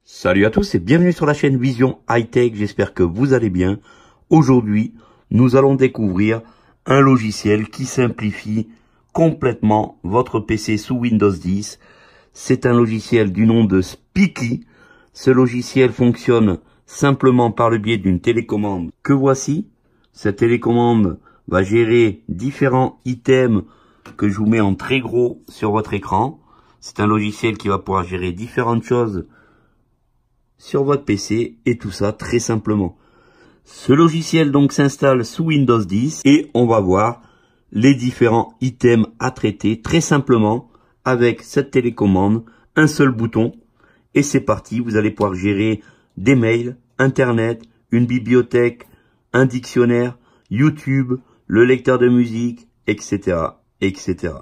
Salut à tous et bienvenue sur la chaîne Vision High-Tech, j'espère que vous allez bien. Aujourd'hui, nous allons découvrir un logiciel qui simplifie complètement votre PC sous Windows 10. C'est un logiciel du nom de Speaky. Ce logiciel fonctionne simplement par le biais d'une télécommande que voici. Cette télécommande va gérer différents items que je vous mets en très gros sur votre écran. C'est un logiciel qui va pouvoir gérer différentes choses sur votre PC et tout ça très simplement. Ce logiciel donc s'installe sous Windows 10 et on va voir les différents items à traiter très simplement avec cette télécommande, un seul bouton et c'est parti. Vous allez pouvoir gérer des mails, Internet, une bibliothèque, un dictionnaire, YouTube, le lecteur de musique, etc., etc.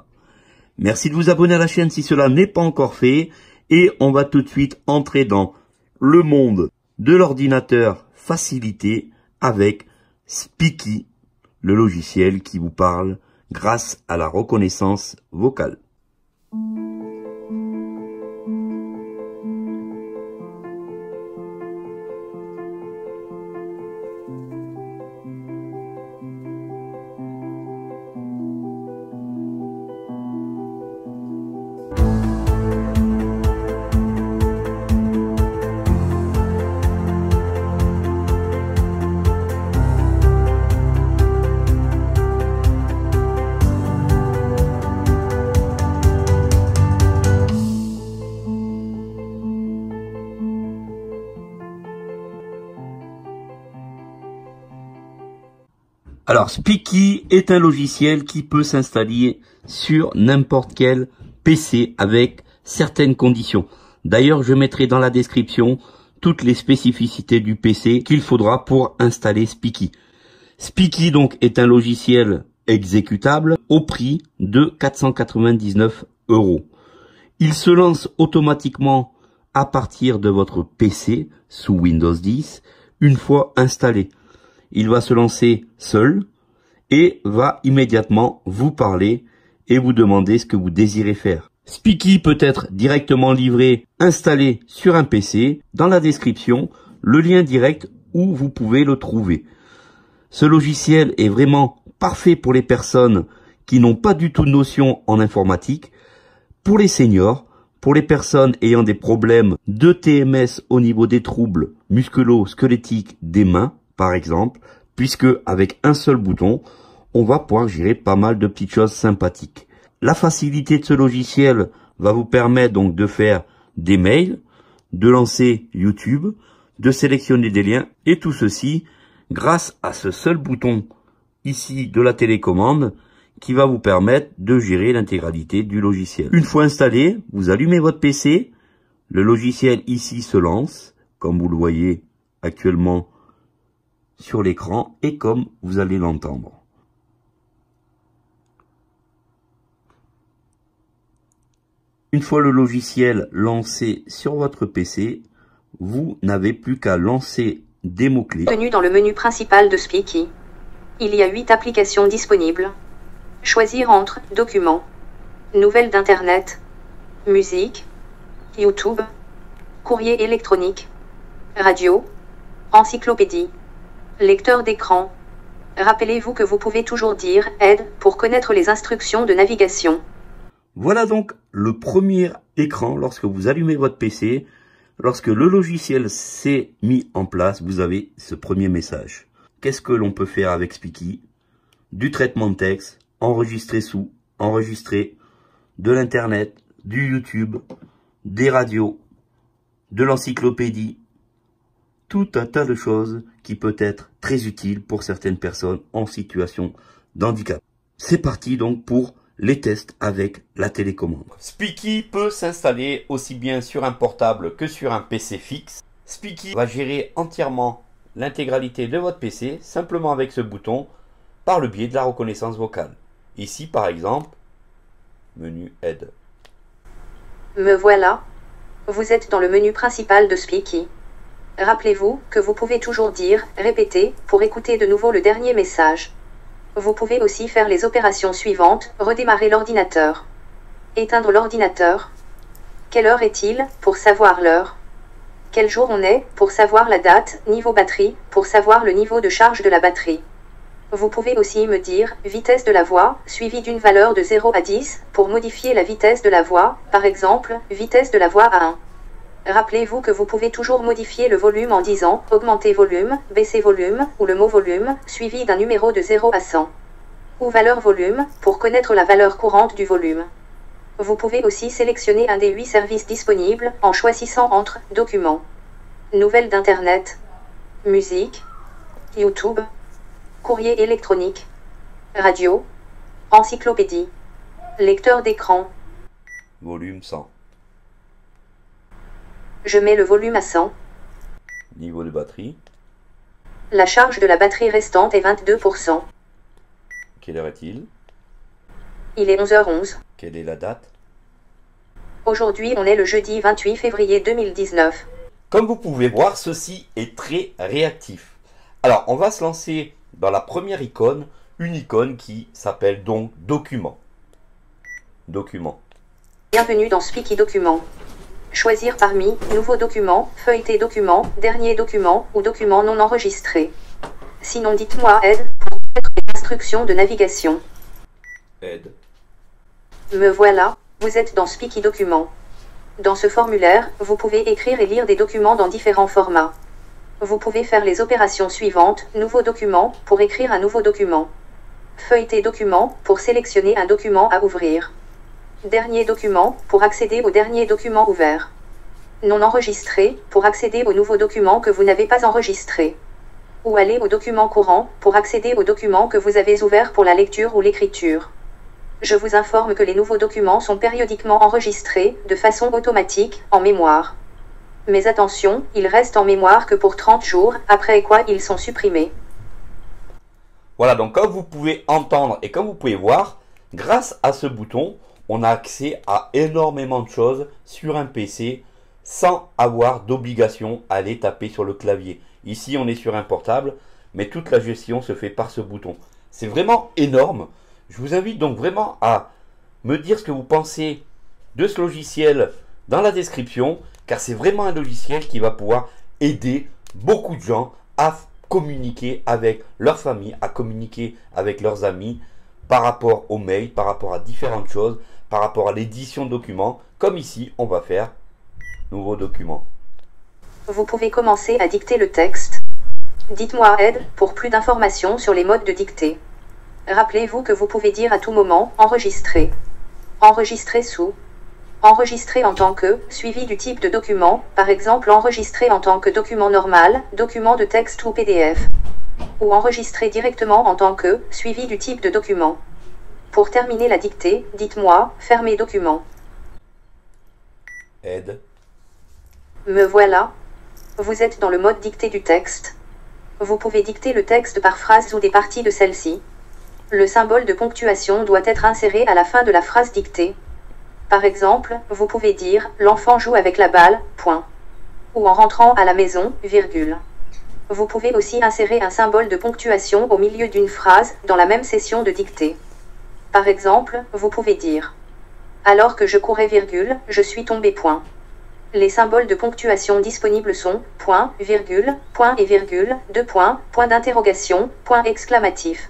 Merci de vous abonner à la chaîne si cela n'est pas encore fait et on va tout de suite entrer dans le monde de l'ordinateur facilité avec Speaky, le logiciel qui vous parle grâce à la reconnaissance vocale. Alors, Speaky est un logiciel qui peut s'installer sur n'importe quel PC avec certaines conditions. D'ailleurs, je mettrai dans la description toutes les spécificités du PC qu'il faudra pour installer Speaky. Speaky donc est un logiciel exécutable au prix de 499 €. Il se lance automatiquement à partir de votre PC sous Windows 10 une fois installé. Il va se lancer seul et va immédiatement vous parler et vous demander ce que vous désirez faire. Speaky peut être directement livré, installé sur un PC. Dans la description, le lien direct où vous pouvez le trouver. Ce logiciel est vraiment parfait pour les personnes qui n'ont pas du tout de notion en informatique, pour les seniors, pour les personnes ayant des problèmes de TMS au niveau des troubles musculo-squelettiques des mains, par exemple, puisque avec un seul bouton, on va pouvoir gérer pas mal de petites choses sympathiques. La facilité de ce logiciel va vous permettre donc de faire des mails, de lancer YouTube, de sélectionner des liens, et tout ceci grâce à ce seul bouton ici de la télécommande qui va vous permettre de gérer l'intégralité du logiciel. Une fois installé, vous allumez votre PC, le logiciel ici se lance, comme vous le voyez actuellement sur l'écran et comme vous allez l'entendre. Une fois le logiciel lancé sur votre PC, vous n'avez plus qu'à lancer des mots-clés. Menu dans le menu principal de Speaky. Il y a 8 applications disponibles. Choisir entre Documents, Nouvelles d'Internet, Musique, YouTube, Courrier électronique, Radio, Encyclopédie. Lecteur d'écran. Rappelez-vous que vous pouvez toujours dire « Aide » pour connaître les instructions de navigation. Voilà donc le premier écran lorsque vous allumez votre PC. Lorsque le logiciel s'est mis en place, vous avez ce premier message. Qu'est-ce que l'on peut faire avec Speaky? Du traitement de texte, enregistrer sous, enregistrer, de l'internet, du YouTube, des radios, de l'encyclopédie. Tout un tas de choses qui peut être très utile pour certaines personnes en situation de handicap. C'est parti donc pour les tests avec la télécommande. Speaky peut s'installer aussi bien sur un portable que sur un PC fixe. Speaky va gérer entièrement l'intégralité de votre PC simplement avec ce bouton par le biais de la reconnaissance vocale. Ici par exemple, menu aide. Me voilà. Vous êtes dans le menu principal de Speaky. Rappelez-vous que vous pouvez toujours dire « Répéter » pour écouter de nouveau le dernier message. Vous pouvez aussi faire les opérations suivantes, redémarrer l'ordinateur. Éteindre l'ordinateur. Quelle heure est-il pour savoir l'heure? Quel jour on est, pour savoir la date, niveau batterie, pour savoir le niveau de charge de la batterie. Vous pouvez aussi me dire, vitesse de la voix, suivie d'une valeur de 0 à 10, pour modifier la vitesse de la voix, par exemple, vitesse de la voix à 1. Rappelez-vous que vous pouvez toujours modifier le volume en disant, augmenter volume, baisser volume, ou le mot volume, suivi d'un numéro de 0 à 100. Ou valeur volume, pour connaître la valeur courante du volume. Vous pouvez aussi sélectionner un des 8 services disponibles, en choisissant entre, documents, nouvelles d'Internet, musique, YouTube, courrier électronique, radio, encyclopédie, lecteur d'écran. Volume 100. Je mets le volume à 100. Niveau de batterie. La charge de la batterie restante est 22%. Quelle heure est-il? Il est 11h11. Quelle est la date? Aujourd'hui, on est le jeudi 28 février 2019. Comme vous pouvez voir, ceci est très réactif. Alors, on va se lancer dans la première icône, une icône qui s'appelle donc Document. Document. Bienvenue dans Speaky Document. Choisir parmi Nouveau document, Feuilleter document, Dernier document ou document non enregistré. Sinon dites-moi aide pour connaître les instructions de navigation. Aide. Me voilà, vous êtes dans Speaky Document. Dans ce formulaire, vous pouvez écrire et lire des documents dans différents formats. Vous pouvez faire les opérations suivantes, Nouveau document, pour écrire un nouveau document. Feuilleter document, pour sélectionner un document à ouvrir. Dernier document, pour accéder au dernier document ouvert. Non enregistré, pour accéder au nouveau document que vous n'avez pas enregistré. Ou aller au document courant, pour accéder au document que vous avez ouvert pour la lecture ou l'écriture. Je vous informe que les nouveaux documents sont périodiquement enregistrés, de façon automatique, en mémoire. Mais attention, ils restent en mémoire que pour 30 jours, après quoi ils sont supprimés. Voilà, donc comme vous pouvez entendre et comme vous pouvez voir, grâce à ce bouton, on a accès à énormément de choses sur un PC sans avoir d'obligation à aller taper sur le clavier. Ici, on est sur un portable, mais toute la gestion se fait par ce bouton. C'est vraiment énorme. Je vous invite donc vraiment à me dire ce que vous pensez de ce logiciel dans la description, car c'est vraiment un logiciel qui va pouvoir aider beaucoup de gens à communiquer avec leur famille, à communiquer avec leurs amis, par rapport aux mails, par rapport à différentes choses, par rapport à l'édition de documents, comme ici, on va faire nouveau document. Vous pouvez commencer à dicter le texte. Dites-moi aide pour plus d'informations sur les modes de dictée. Rappelez-vous que vous pouvez dire à tout moment enregistrer. Enregistrer sous. Enregistrer en tant que, suivi du type de document, par exemple enregistrer en tant que document normal, document de texte ou PDF. Ou enregistrer directement en tant que, suivi du type de document. Pour terminer la dictée, dites-moi, fermer document. Aide. Me voilà. Vous êtes dans le mode dictée du texte. Vous pouvez dicter le texte par phrase ou des parties de celle-ci. Le symbole de ponctuation doit être inséré à la fin de la phrase dictée. Par exemple, vous pouvez dire « L'enfant joue avec la balle, point ». Ou en rentrant à la maison, virgule. Vous pouvez aussi insérer un symbole de ponctuation au milieu d'une phrase, dans la même session de dictée. Par exemple, vous pouvez dire « Alors que je courais, virgule, je suis tombé, point ». Les symboles de ponctuation disponibles sont point, virgule, point et virgule, deux points, point d'interrogation, point exclamatif.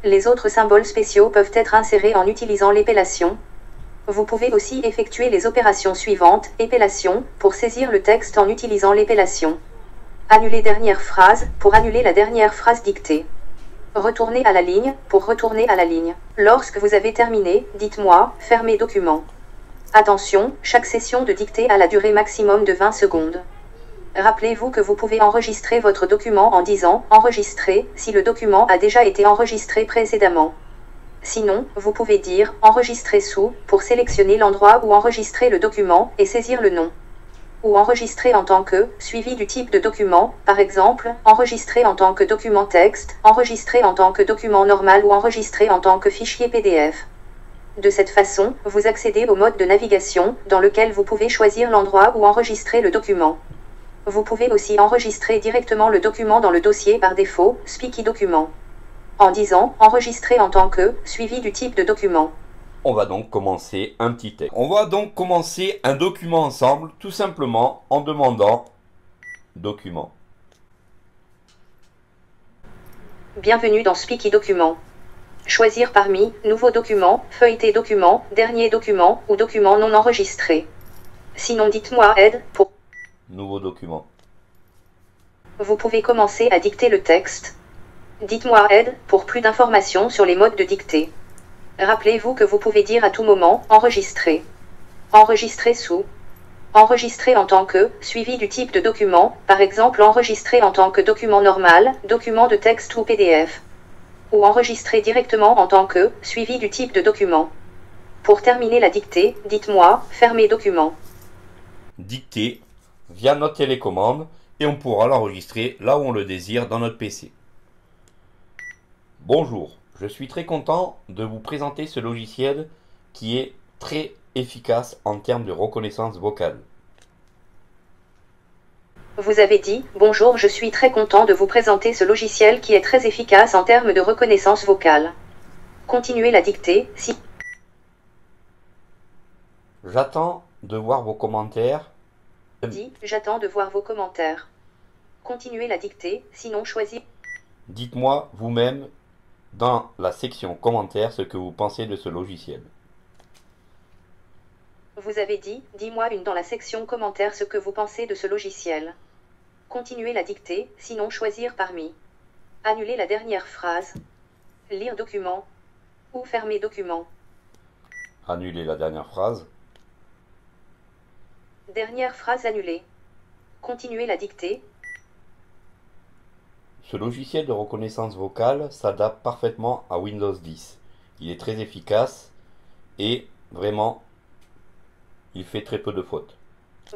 Les autres symboles spéciaux peuvent être insérés en utilisant l'épellation. Vous pouvez aussi effectuer les opérations suivantes, épellation, pour saisir le texte en utilisant l'épellation. Annuler dernière phrase, pour annuler la dernière phrase dictée. Retourner à la ligne, pour retourner à la ligne. Lorsque vous avez terminé, dites-moi, fermez document. Attention, chaque session de dictée a la durée maximum de 20 secondes. Rappelez-vous que vous pouvez enregistrer votre document en disant « Enregistrer » si le document a déjà été enregistré précédemment. Sinon, vous pouvez dire « Enregistrer sous » pour sélectionner l'endroit où enregistrer le document et saisir le nom. Ou enregistrer en tant que, suivi du type de document, par exemple, enregistrer en tant que document texte, enregistrer en tant que document normal ou enregistrer en tant que fichier PDF. De cette façon, vous accédez au mode de navigation, dans lequel vous pouvez choisir l'endroit où enregistrer le document. Vous pouvez aussi enregistrer directement le document dans le dossier par défaut, Speaky Document. En disant « Enregistrer en tant que », suivi du type de document. On va donc commencer un petit texte. On va donc commencer un document ensemble, tout simplement en demandant Document. Bienvenue dans Speaky Document. Choisir parmi Nouveau document, Feuilleter document, Dernier document ou document non enregistré. Sinon dites-moi aide pour... Nouveau document. Vous pouvez commencer à dicter le texte. Dites-moi aide pour plus d'informations sur les modes de dictée. Rappelez-vous que vous pouvez dire à tout moment enregistrer. Enregistrer sous. Enregistrer en tant que, suivi du type de document, par exemple enregistrer en tant que document normal, document de texte ou PDF. Ou enregistrer directement en tant que, suivi du type de document. Pour terminer la dictée, dites-moi, fermez document. Dictée via notre télécommande et on pourra l'enregistrer là où on le désire dans notre PC. Bonjour, je suis très content de vous présenter ce logiciel qui est très efficace en termes de reconnaissance vocale. Vous avez dit « Bonjour, je suis très content de vous présenter ce logiciel qui est très efficace en termes de reconnaissance vocale. » Continuez la dictée si... J'attends de voir vos commentaires. Dit « J'attends de voir vos commentaires. » Continuez la dictée, sinon choisis... Dites-moi vous-même dans la section commentaires ce que vous pensez de ce logiciel. Vous avez dit « Dis-moi dans la section commentaires ce que vous pensez de ce logiciel. » Continuez la dictée, sinon choisir parmi. Annuler la dernière phrase. Lire document. Ou fermer document. Annuler la dernière phrase. Dernière phrase annulée. Continuez la dictée. Ce logiciel de reconnaissance vocale s'adapte parfaitement à Windows 10. Il est très efficace et vraiment, il fait très peu de fautes.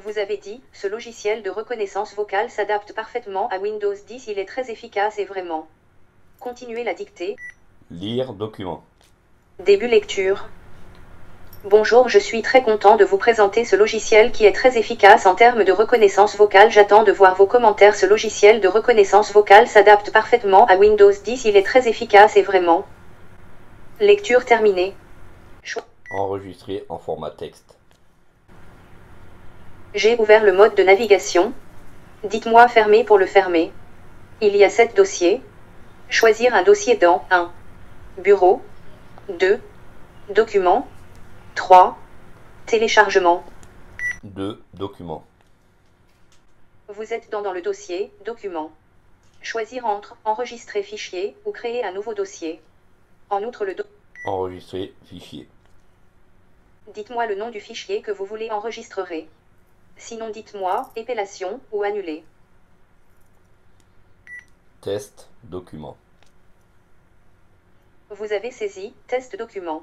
Vous avez dit, ce logiciel de reconnaissance vocale s'adapte parfaitement à Windows 10, il est très efficace et vraiment. Continuez la dictée. Lire document. Début lecture. Bonjour, je suis très content de vous présenter ce logiciel qui est très efficace en termes de reconnaissance vocale. J'attends de voir vos commentaires. Ce logiciel de reconnaissance vocale s'adapte parfaitement à Windows 10, il est très efficace et vraiment. Lecture terminée. Enregistrer en format texte. J'ai ouvert le mode de navigation. Dites-moi fermer pour le fermer. Il y a 7 dossiers. Choisir un dossier dans 1. Bureau. 2. Documents. 3. Téléchargement. 2. Documents. Vous êtes dans le dossier Documents. Choisir entre Enregistrer fichier ou créer un nouveau dossier. En outre le Enregistrer fichier. Dites-moi le nom du fichier que vous voulez enregistrer. Sinon dites-moi épellation ou annuler. Test document. Vous avez saisi Test document.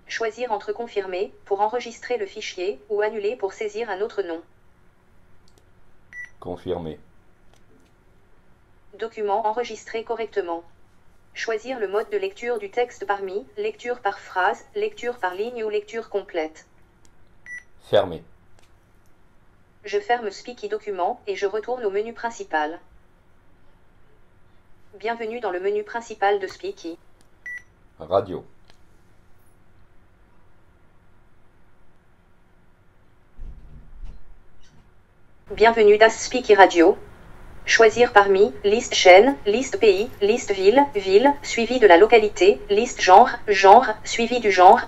Choisir entre confirmer pour enregistrer le fichier ou annuler pour saisir un autre nom. Confirmer. Document enregistré correctement. Choisir le mode de lecture du texte parmi lecture par phrase, lecture par ligne ou lecture complète. Fermer. Je ferme Speaky Document et je retourne au menu principal. Bienvenue dans le menu principal de Speaky. Radio. Bienvenue dans Speaky Radio. Choisir parmi liste chaîne, liste pays, liste ville, ville, suivi de la localité, liste genre, genre, suivi du genre.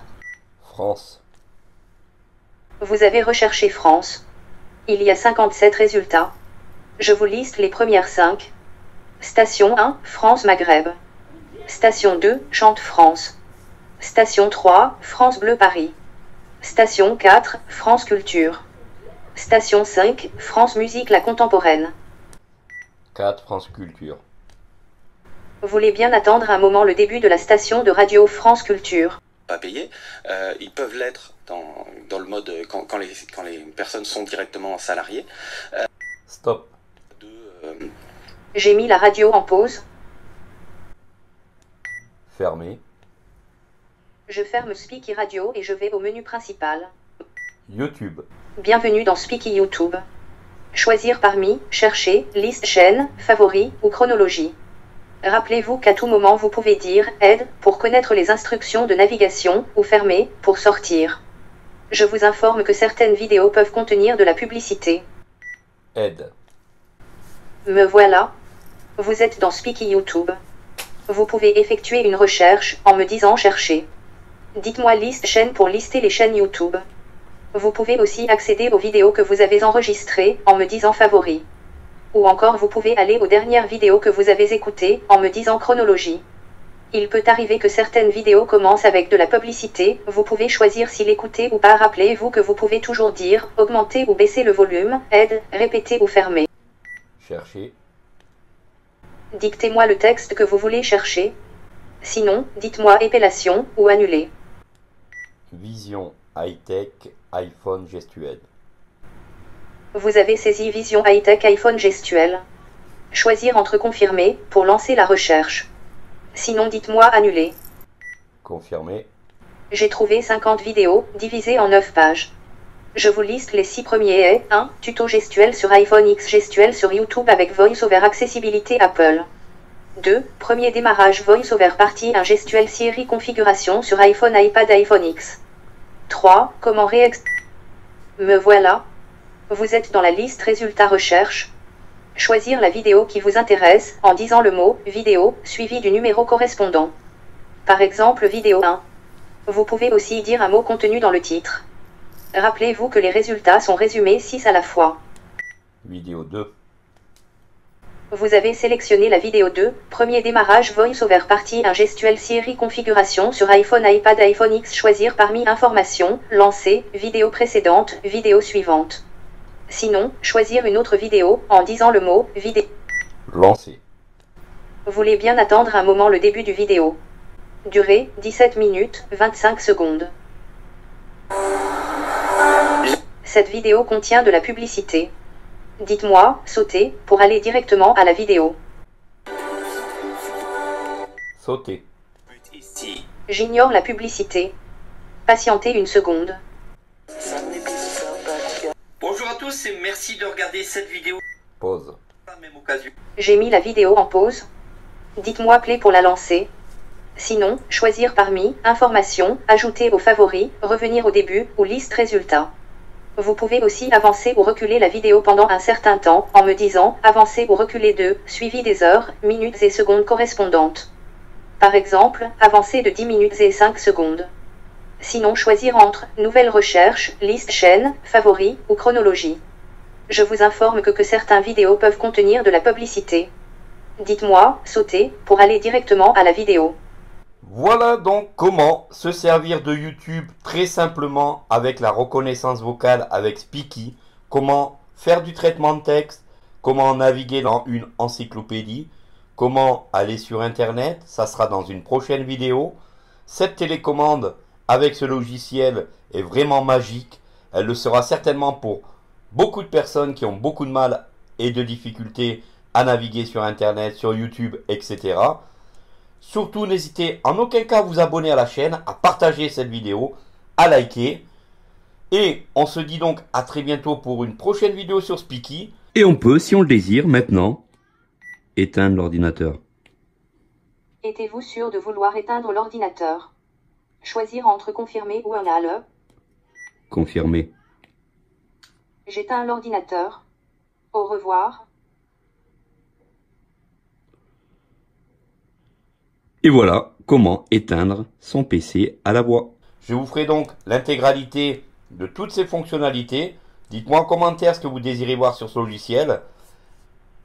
France. Vous avez recherché France. Il y a 57 résultats. Je vous liste les premières 5. Station 1, France Maghreb. Station 2, Chante France. Station 3, France Bleu Paris. Station 4, France Culture. Station 5, France Musique la Contemporaine. 4, France Culture. Voulez bien attendre un moment le début de la station de radio France Culture. Pas payés, ils peuvent l'être dans le mode quand les personnes sont directement salariées. Stop. J'ai mis la radio en pause. Fermer. Je ferme Speaky Radio et je vais au menu principal. YouTube. Bienvenue dans Speaky YouTube. Choisir parmi, chercher, liste chaîne, favoris ou chronologie. Rappelez-vous qu'à tout moment vous pouvez dire « Aide » pour connaître les instructions de navigation ou « Fermer » pour sortir. Je vous informe que certaines vidéos peuvent contenir de la publicité. Aide. Me voilà. Vous êtes dans Speaky YouTube. Vous pouvez effectuer une recherche en me disant chercher. Dites-moi liste chaîne pour lister les chaînes YouTube. Vous pouvez aussi accéder aux vidéos que vous avez enregistrées en me disant favoris. Ou encore vous pouvez aller aux dernières vidéos que vous avez écoutées en me disant chronologie. Il peut arriver que certaines vidéos commencent avec de la publicité, vous pouvez choisir si l'écouter ou pas. Rappelez-vous que vous pouvez toujours dire, augmenter ou baisser le volume, aide, répéter ou fermer. Chercher. Dictez-moi le texte que vous voulez chercher. Sinon, dites-moi épellation ou annuler. Vision high-tech iPhone gestuel. Vous avez saisi Vision high-tech iPhone gestuel. Choisir entre confirmer pour lancer la recherche. Sinon dites-moi annuler. Confirmer. J'ai trouvé 50 vidéos, divisées en 9 pages. Je vous liste les 6 premiers et 1. Tuto gestuel sur iPhone X gestuel sur YouTube avec VoiceOver accessibilité Apple. 2. Premier démarrage VoiceOver partie 1 gestuel Siri configuration sur iPhone iPad iPhone X. 3. Comment Me voilà. Vous êtes dans la liste résultats recherche. Choisir la vidéo qui vous intéresse en disant le mot « vidéo » suivi du numéro correspondant. Par exemple vidéo 1. Vous pouvez aussi dire un mot contenu dans le titre. Rappelez-vous que les résultats sont résumés 6 à la fois. Vidéo 2. Vous avez sélectionné la vidéo 2, premier démarrage VoiceOver partie 1 gestuel Siri configuration sur iPhone iPad iPhone X. Choisir parmi informations, lancer, vidéo précédente, vidéo suivante. Sinon, choisir une autre vidéo en disant le mot « vidéo ». Lancer. Voulez bien attendre un moment le début du vidéo. Durée, 17 minutes, 25 secondes. Cette vidéo contient de la publicité. Dites-moi, sauter, pour aller directement à la vidéo. Sauter. J'ignore la publicité. Patientez une seconde. Bonjour à tous et merci de regarder cette vidéo. Pause. Même occasion. J'ai mis la vidéo en pause. Dites-moi play pour la lancer. Sinon, choisir parmi informations, ajouter aux favoris, revenir au début ou liste résultats. Vous pouvez aussi avancer ou reculer la vidéo pendant un certain temps en me disant avancer ou reculer de, suivi des heures, minutes et secondes correspondantes. Par exemple, avancer de 10 minutes et 5 secondes. Sinon choisir entre nouvelle recherche, liste chaîne, favoris ou chronologie. Je vous informe que certaines vidéos peuvent contenir de la publicité. Dites-moi sauter pour aller directement à la vidéo. Voilà donc comment se servir de YouTube très simplement avec la reconnaissance vocale avec Speaky, comment faire du traitement de texte, comment naviguer dans une encyclopédie, comment aller sur internet, ça sera dans une prochaine vidéo. Cette télécommande avec ce logiciel est vraiment magique, elle le sera certainement pour beaucoup de personnes qui ont beaucoup de mal et de difficultés à naviguer sur internet, sur YouTube, etc. Surtout, n'hésitez en aucun cas à vous abonner à la chaîne, à partager cette vidéo, à liker. Et on se dit donc à très bientôt pour une prochaine vidéo sur Speaky. Et on peut, si on le désire, maintenant, éteindre l'ordinateur. Êtes-vous sûr de vouloir éteindre l'ordinateur? Choisir entre confirmer ou annuler. Confirmer. J'éteins l'ordinateur. Au revoir. Et voilà comment éteindre son PC à la voix. Je vous ferai donc l'intégralité de toutes ces fonctionnalités. Dites-moi en commentaire ce que vous désirez voir sur ce logiciel.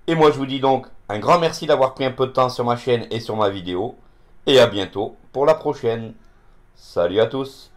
Et moi je vous dis donc un grand merci d'avoir pris un peu de temps sur ma chaîne et sur ma vidéo. Et à bientôt pour la prochaine. Salut à tous.